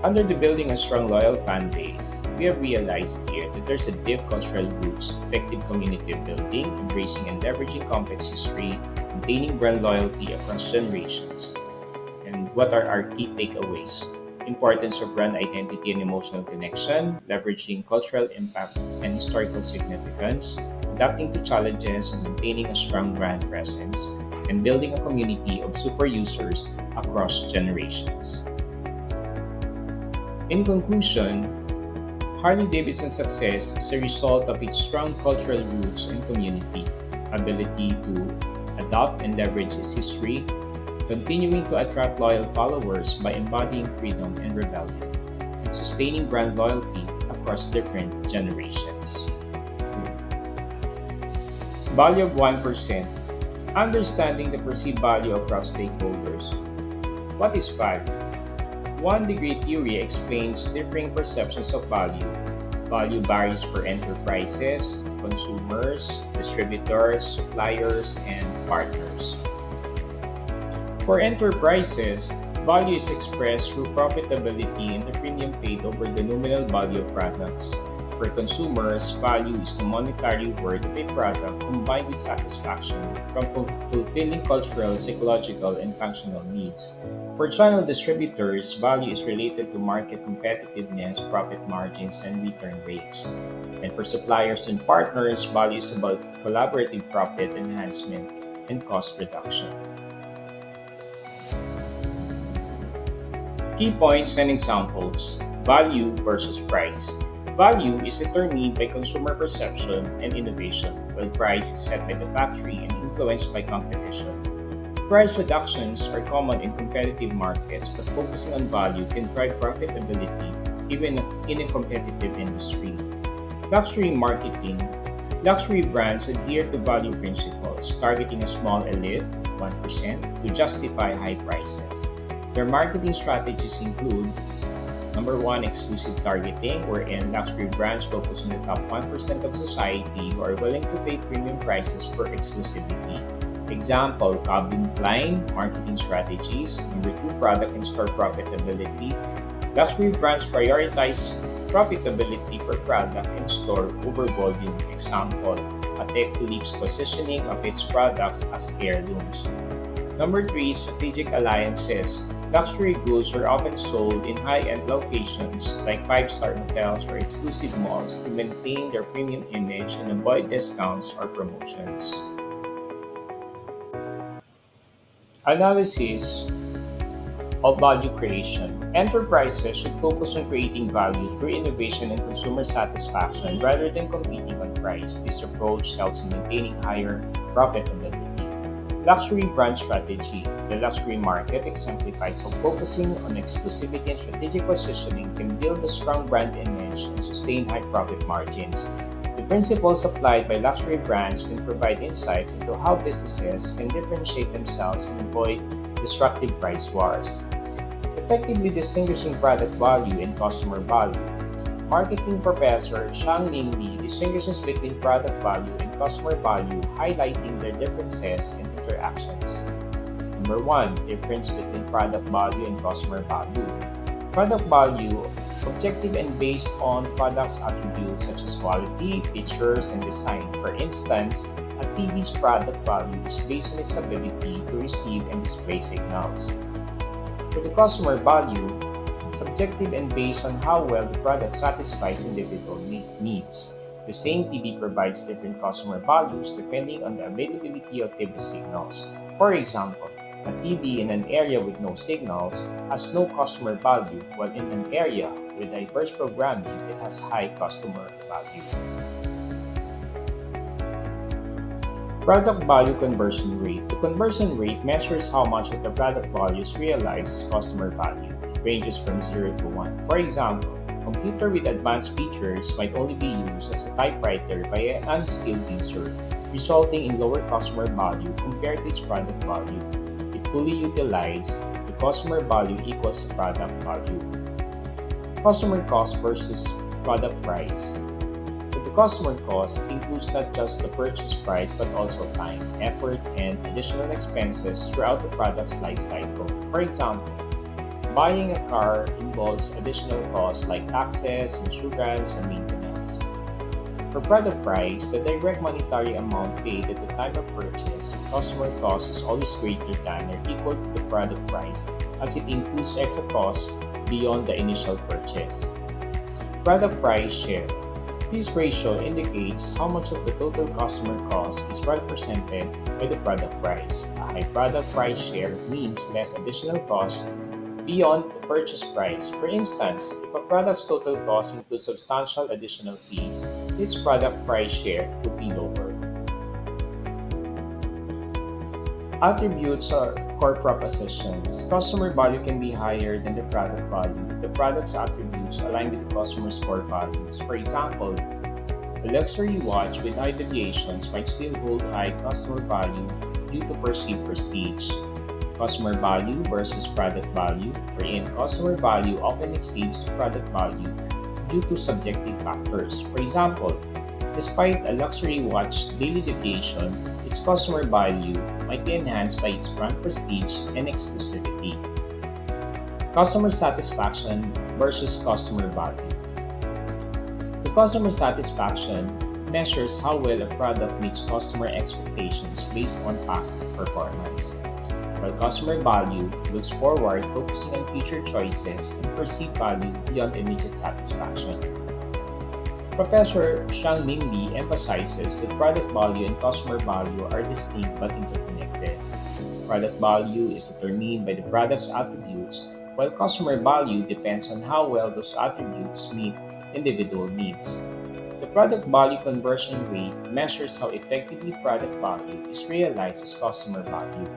Under the building a strong loyal fan base, we have realized here that there's a deep cultural roots, effective community building, embracing and leveraging complex history, maintaining brand loyalty across generations. And what are our key takeaways? Importance of brand identity and emotional connection, leveraging cultural impact and historical significance, adapting to challenges and maintaining a strong brand presence, and building a community of super users across generations. In conclusion, Harley Davidson's success is a result of its strong cultural roots and community, ability to adopt and leverage its history, continuing to attract loyal followers by embodying freedom and rebellion, and sustaining brand loyalty across different generations. Value of 1%. Understanding the perceived value across stakeholders. What is value? One degree theory explains differing perceptions of value. Value varies for enterprises, consumers, distributors, suppliers, and partners. For enterprises, value is expressed through profitability and the premium paid over the nominal value of products. For consumers, value is the monetary worth of a product combined with satisfaction from fulfilling cultural, psychological, and functional needs. For channel distributors, value is related to market competitiveness, profit margins, and return rates. And for suppliers and partners, value is about collaborative profit enhancement and cost reduction. Key points and examples. Value versus price. Value is determined by consumer perception and innovation, while price is set by the factory and influenced by competition. Price reductions are common in competitive markets, but focusing on value can drive profitability even in a competitive industry. Luxury marketing. Luxury brands adhere to value principles, targeting a small elite, 1%, to justify high prices. Their marketing strategies include number one, exclusive targeting, wherein luxury brands focus on the top 1% of society who are willing to pay premium prices for exclusivity. Example, Calvin Klein marketing strategies. Number two, product and store profitability. Luxury brands prioritize profitability per product and store over volume. Example, Patek Philippe's positioning of its products as heirlooms. Number three, strategic alliances. Luxury goods are often sold in high-end locations like five-star hotels or exclusive malls to maintain their premium image and avoid discounts or promotions. Analysis of value creation. Enterprises should focus on creating value through innovation and consumer satisfaction rather than competing on price. This approach helps in maintaining higher profitability. Luxury brand strategy. The luxury market exemplifies how focusing on exclusivity and strategic positioning can build a strong brand image and sustain high profit margins. The principles applied by luxury brands can provide insights into how businesses can differentiate themselves and avoid destructive price wars. Effectively distinguishing product value and customer value. Marketing professor Shang Ling Li distinguishes between product value and customer value, highlighting their differences and interactions. Number one, difference between product value and customer value. Product value, objective and based on product's attributes such as quality, features, and design. For instance, a TV's product value is based on its ability to receive and display signals. For the customer value, subjective and based on how well the product satisfies individual needs. The same TV provides different customer values depending on the availability of TV signals. For example, a TV in an area with no signals has no customer value, while in an area with diverse programming, it has high customer value. Product value conversion rate. The conversion rate measures how much of the product value is realized as customer value. Ranges from 0 to 1. For example, a computer with advanced features might only be used as a typewriter by an unskilled user, resulting in lower customer value compared to its product value. If fully utilized, the customer value equals the product value. Customer cost versus product price. The customer cost includes not just the purchase price but also time, effort, and additional expenses throughout the product's life cycle. For example, Buying a car involves additional costs like taxes, insurance, and maintenance. For product price, the direct monetary amount paid at the time of purchase, customer cost is always greater than or equal to the product price as it includes extra costs beyond the initial purchase. Product price share. This ratio indicates how much of the total customer cost is represented by the product price. A high product price share means less additional cost beyond the purchase price. For instance, if a product's total cost includes substantial additional fees, its product price share would be lower. Attributes are core propositions. Customer value can be higher than the product value if the product's attributes align with the customer's core values. For example, a luxury watch with high deviations might still hold high customer value due to perceived prestige. Customer value versus product value, wherein customer value often exceeds product value due to subjective factors. For example, despite a luxury watch's daily deviation, its customer value might be enhanced by its brand prestige and exclusivity. Customer satisfaction versus customer value. The customer satisfaction measures how well a product meets customer expectations based on past performance, while customer value looks forward, focusing on future choices and perceived value beyond immediate satisfaction. Professor Xiang Li emphasizes that product value and customer value are distinct but interconnected. Product value is determined by the product's attributes, while customer value depends on how well those attributes meet individual needs. The product value conversion rate measures how effectively product value is realized as customer value.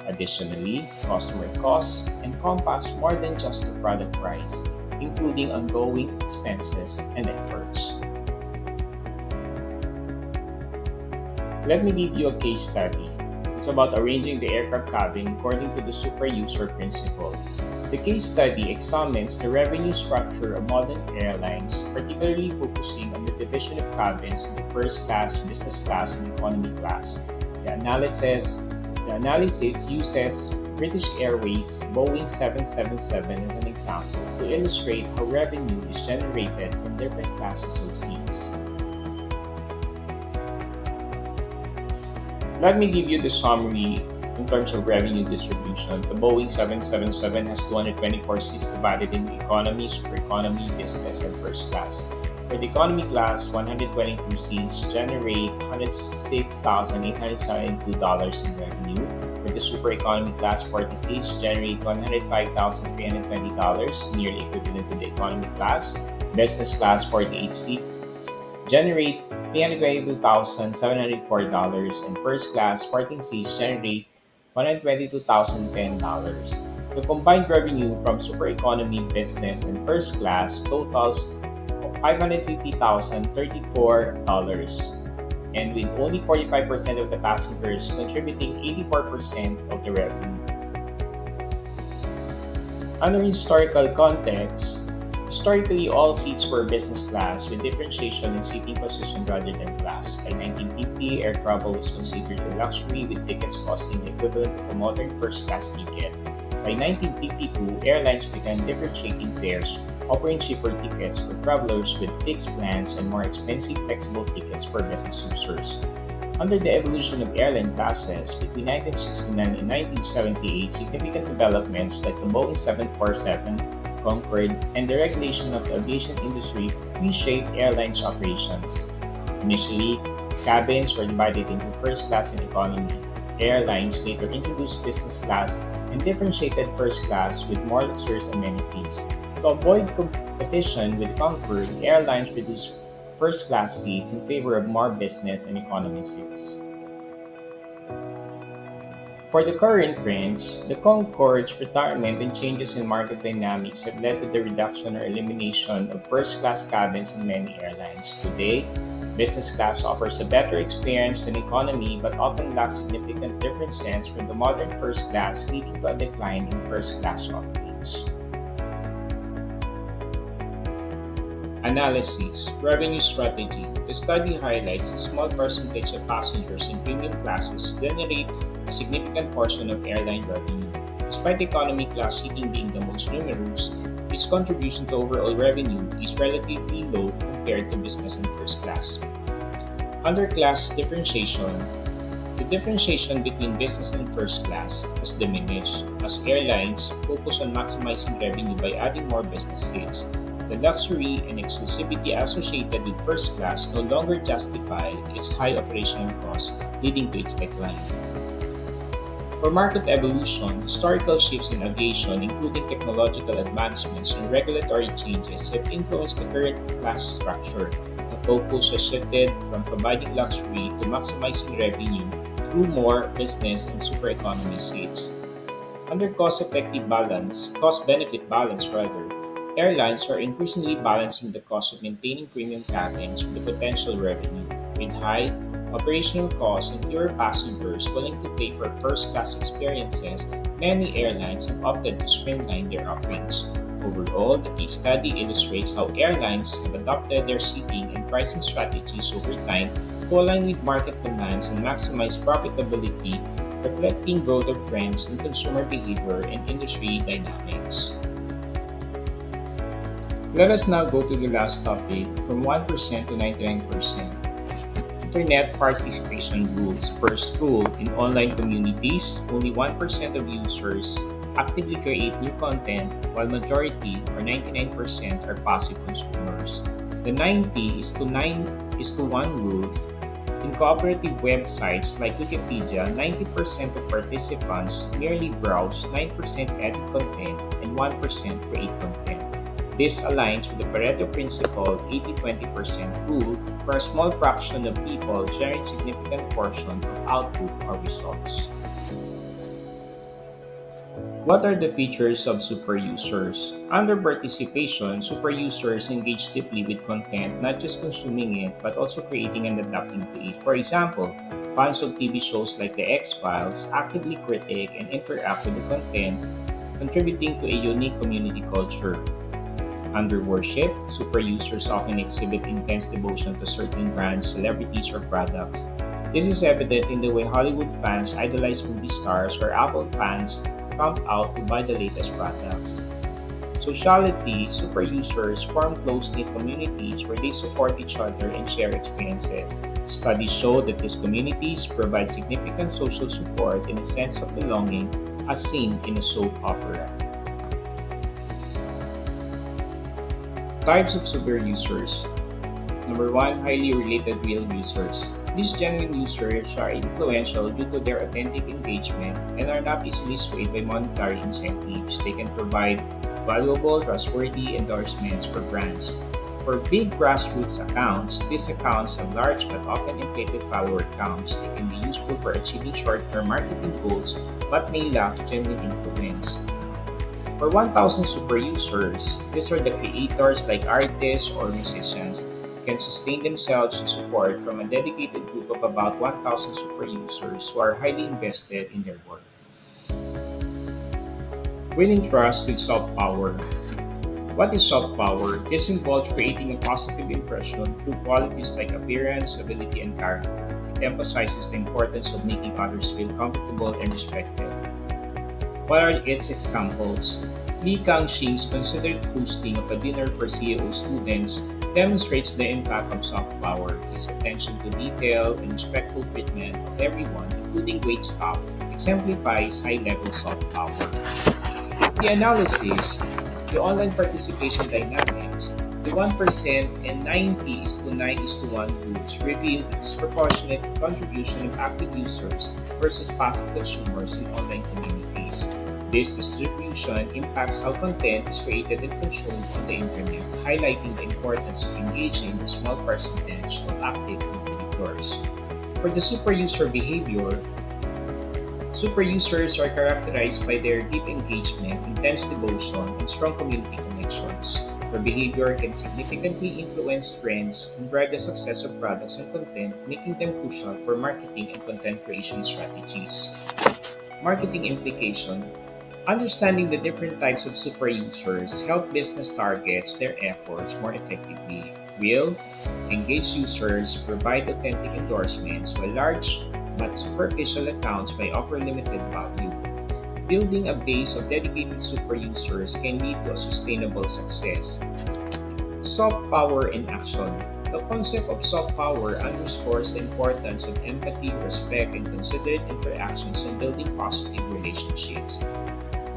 Additionally, customer costs encompass more than just the product price, including ongoing expenses and efforts. Let me give you a case study. It's about arranging the aircraft cabin according to the super user principle. The case study examines the revenue structure of modern airlines, particularly focusing on the division of cabins into first class, business class, and economy class. The analysis uses British Airways Boeing 777 as an example to illustrate how revenue is generated from different classes of seats. Let me give you the summary in terms of revenue distribution. The Boeing 777 has 224 seats divided into economy, super economy, business, and first class. For the economy class, 122 seats generate $106,872 in revenue. For the super economy class, 40 seats generate $105,320, nearly equivalent to the economy class. Business class, 48 seats generate $322,704, and first class, 14 seats generate $122,010. The combined revenue from super economy, business, and first class totals $550,034, and with only 45% of the passengers contributing 84% of the revenue. Under historical context, historically all seats were business class with differentiation in seating position rather than class. By 1950, air travel was considered a luxury with tickets costing the equivalent of a modern first class ticket. By 1952, airlines began differentiating fares, offering cheaper tickets for travelers with fixed plans and more expensive flexible tickets for business users. Under the evolution of airline classes, between 1969 and 1978, significant developments like the Boeing 747, Concorde, and the regulation of the aviation industry reshaped airlines' operations. Initially, cabins were divided into first class and economy. Airlines later introduced business class and differentiated first class with more luxurious amenities. To avoid competition with Concorde, airlines reduced first class seats in favor of more business and economy seats. For the current trends, the Concorde's retirement and changes in market dynamics have led to the reduction or elimination of first class cabins in many airlines. Today, business class offers a better experience than economy but often lacks significant differences from the modern first class, leading to a decline in first class offerings. Analysis. Revenue strategy. The study highlights the small percentage of passengers in premium classes generate a significant portion of airline revenue. Despite economy class seating being the most numerous, its contribution to overall revenue is relatively low compared to business and first class. Under class differentiation, the differentiation between business and first class has diminished as airlines focus on maximizing revenue by adding more business seats. The luxury and exclusivity associated with first class no longer justify its high operational costs, leading to its decline. For market evolution, historical shifts in aviation, including technological advancements and regulatory changes, have influenced the current class structure. The focus has shifted from providing luxury to maximizing revenue through more business and super economy seats. Under cost-benefit balance rather, airlines are increasingly balancing the cost of maintaining premium cabins with the potential revenue. With high operational costs and fewer passengers willing to pay for first-class experiences, many airlines have opted to streamline their offerings. Overall, the case study illustrates how airlines have adopted their seating and pricing strategies over time to align with market demands and maximize profitability, reflecting broader trends in consumer behavior and industry dynamics. Let us now go to the last topic from 1% to 99%. Internet participation rules. First rule, in online communities, only 1% of users actively create new content while majority or 99% are passive consumers. The 90 is to 1 rule. In cooperative websites like Wikipedia, 90% of participants merely browse, 9% edit content, and 1% create content. This aligns with the Pareto principle 80-20% rule, where a small fraction of people generate significant portion of output or results. What are the features of super users? Under participation, super users engage deeply with content, not just consuming it, but also creating and adapting to it. For example, fans of TV shows like The X-Files actively critique and interact with the content, contributing to a unique community culture. Under worship, super users often exhibit intense devotion to certain brands, celebrities, or products. This is evident in the way Hollywood fans idolize movie stars or Apple fans camp out to buy the latest products. Sociality, super users form close-knit communities where they support each other and share experiences. Studies show that these communities provide significant social support and a sense of belonging as seen in a soap opera. Types of super users. Number 1, highly related real users. These genuine users are influential due to their authentic engagement and are not easily swayed by monetary incentives. They can provide valuable, trustworthy endorsements for brands. For big grassroots accounts, these accounts have large but often inflated follower counts. They can be useful for achieving short-term marketing goals but may lack genuine influence. For 1,000 super users, these are the creators like artists or musicians can sustain themselves with support from a dedicated group of about 1,000 super users who are highly invested in their work. Winning trust with soft power. What is soft power? This involves creating a positive impression through qualities like appearance, ability, and character. It emphasizes the importance of making others feel comfortable and respected. What are its examples? Li Kangxing's considered hosting of a dinner for CEO students demonstrates the impact of soft power. His attention to detail and respectful treatment of everyone, including waitstaff, exemplifies high-level soft power. The analysis, the online participation dynamics, the 1% and 90 is to 9 is to 1 rules reveal the disproportionate contribution of active users versus passive consumers in online communities. This distribution impacts how content is created and consumed on the internet, highlighting the importance of engaging the small percentage of active contributors. For the super user behavior, super users are characterized by their deep engagement, intense devotion, and strong community connections. Their behavior can significantly influence trends and drive the success of products and content, making them crucial for marketing and content creation strategies. Marketing implication. Understanding the different types of super users help business targets their efforts more effectively. Real, engaged users provide authentic endorsements, while large but superficial accounts may offer limited value. building a base of dedicated super users can lead to a sustainable success. Soft power in action. The concept of soft power underscores the importance of empathy, respect, and considerate interactions in building positive relationships.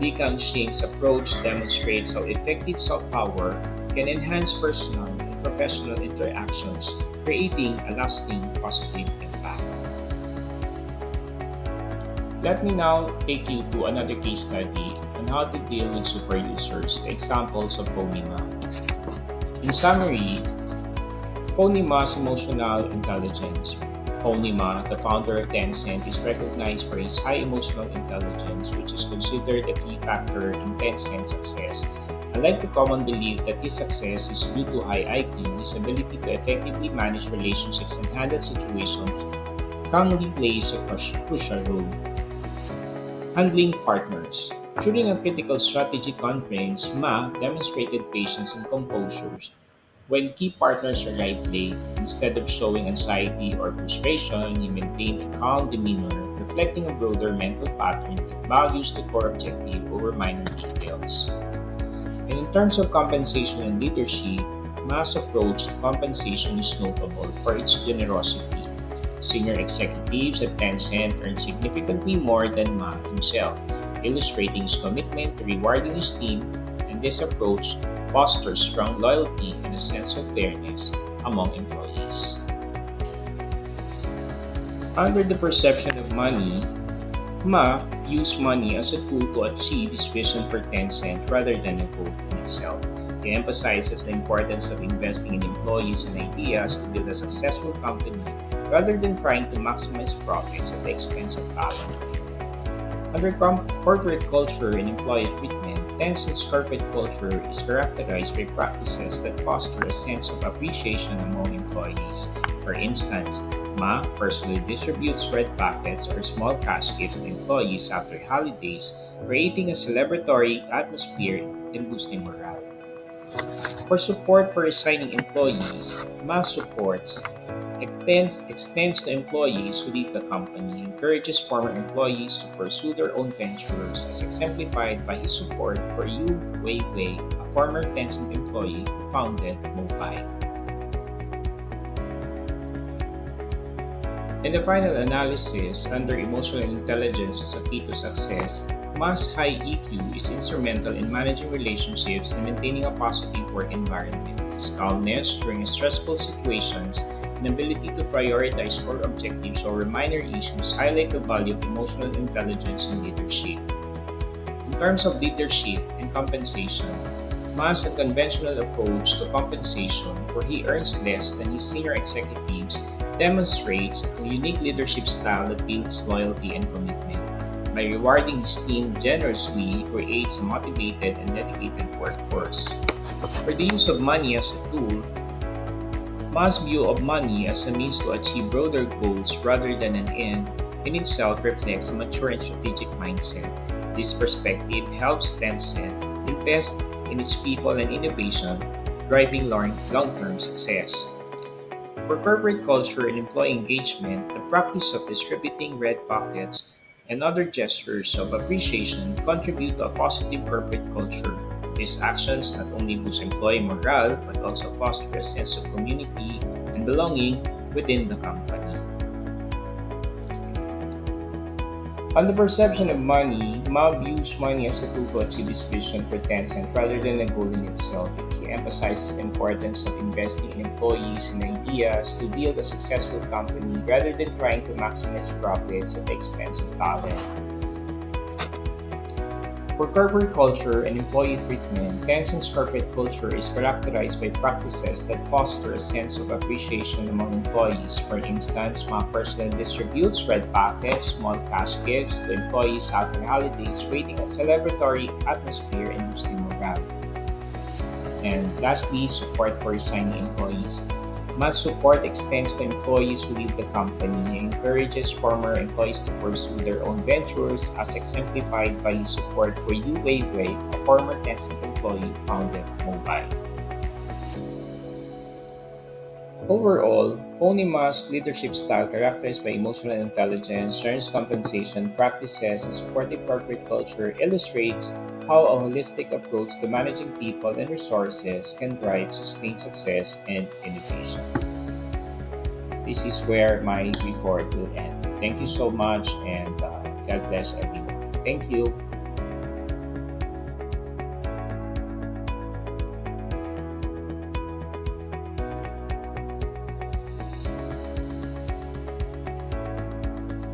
Li Kangxing's approach demonstrates how effective soft power can enhance personal and professional interactions, creating a lasting positive impact. Let me now take you to another case study on how to deal with super users, the examples of Bonima. In summary, Ponyma's emotional intelligence. Ponyma, the founder of Tencent, is recognized for his high emotional intelligence, which is considered a key factor in Tencent's success. Unlike the common belief that his success is due to high IQ, his ability to effectively manage relationships and handle situations calmly plays a crucial role. Handling partners. During a critical strategy conference, Ma demonstrated patience and composure when key partners arrived late. Instead of showing anxiety or frustration, he maintained a calm demeanor, reflecting a broader mental pattern that values the core objective over minor details. And in terms of compensation and leadership, Ma's approach to compensation is notable for its generosity. Senior executives at Tencent earn significantly more than Ma himself, illustrating his commitment to rewarding his team, and this approach fosters strong loyalty and a sense of fairness among employees. Under the perception of money, Ma views money as a tool to achieve his vision for Tencent rather than a goal in itself. He emphasizes the importance of investing in employees and ideas to build a successful company rather than trying to maximize profits at the expense of talent. Under corporate culture and employee treatment, Tencent's corporate culture is characterized by practices that foster a sense of appreciation among employees. For instance, Ma personally distributes red packets or small cash gifts to employees after holidays, creating a celebratory atmosphere and boosting morale. For support for resigning employees, Ma supports extends to employees who leave the company, encourages former employees to pursue their own ventures, as exemplified by his support for Yu Weiwei, a former Tencent employee who founded Mobile. In the final analysis, under emotional intelligence as a key to success, Ma's high EQ is instrumental in managing relationships and maintaining a positive work environment. His calmness during stressful situations and ability to prioritize core objectives over minor issues highlight the value of emotional intelligence in leadership. In terms of leadership and compensation, Ma's unconventional approach to compensation, where he earns less than his senior executives, demonstrates a unique leadership style that builds loyalty and commitment. By rewarding his team generously, he creates a motivated and dedicated workforce. For the use of money as a tool, Ma's view of money as a means to achieve broader goals rather than an end in itself reflects a mature and strategic mindset. This perspective helps Tencent invest in its people and innovation, driving long-term success. For corporate culture and employee engagement, the practice of distributing red pockets and other gestures of appreciation contribute to a positive corporate culture. These actions not only boost employee morale but also foster a sense of community and belonging within the company. On the perception of money, Ma views money as a tool to achieve his vision for Tencent rather than a goal in itself. He emphasizes the importance of investing in employees and ideas to build a successful company rather than trying to maximize profits at the expense of talent. For corporate culture and employee treatment, Tencent's corporate culture is characterized by practices that foster a sense of appreciation among employees. For instance, Ma personally distributes red packets, small cash gifts to employees after holidays, creating a celebratory atmosphere and boosting morale. And lastly, support for resigning employees. Ma's support extends to employees who leave the company and encourages former employees to pursue their own ventures, as exemplified by his support for Yu Weiwei, a former Tencent employee who founded Mobile. Overall, Onima's leadership style, characterized by emotional intelligence, earns compensation practices, and supportive corporate culture, illustrates how a holistic approach to managing people and resources can drive sustained success and innovation. This is where my report will end. Thank you so much, and God bless everyone. Thank you.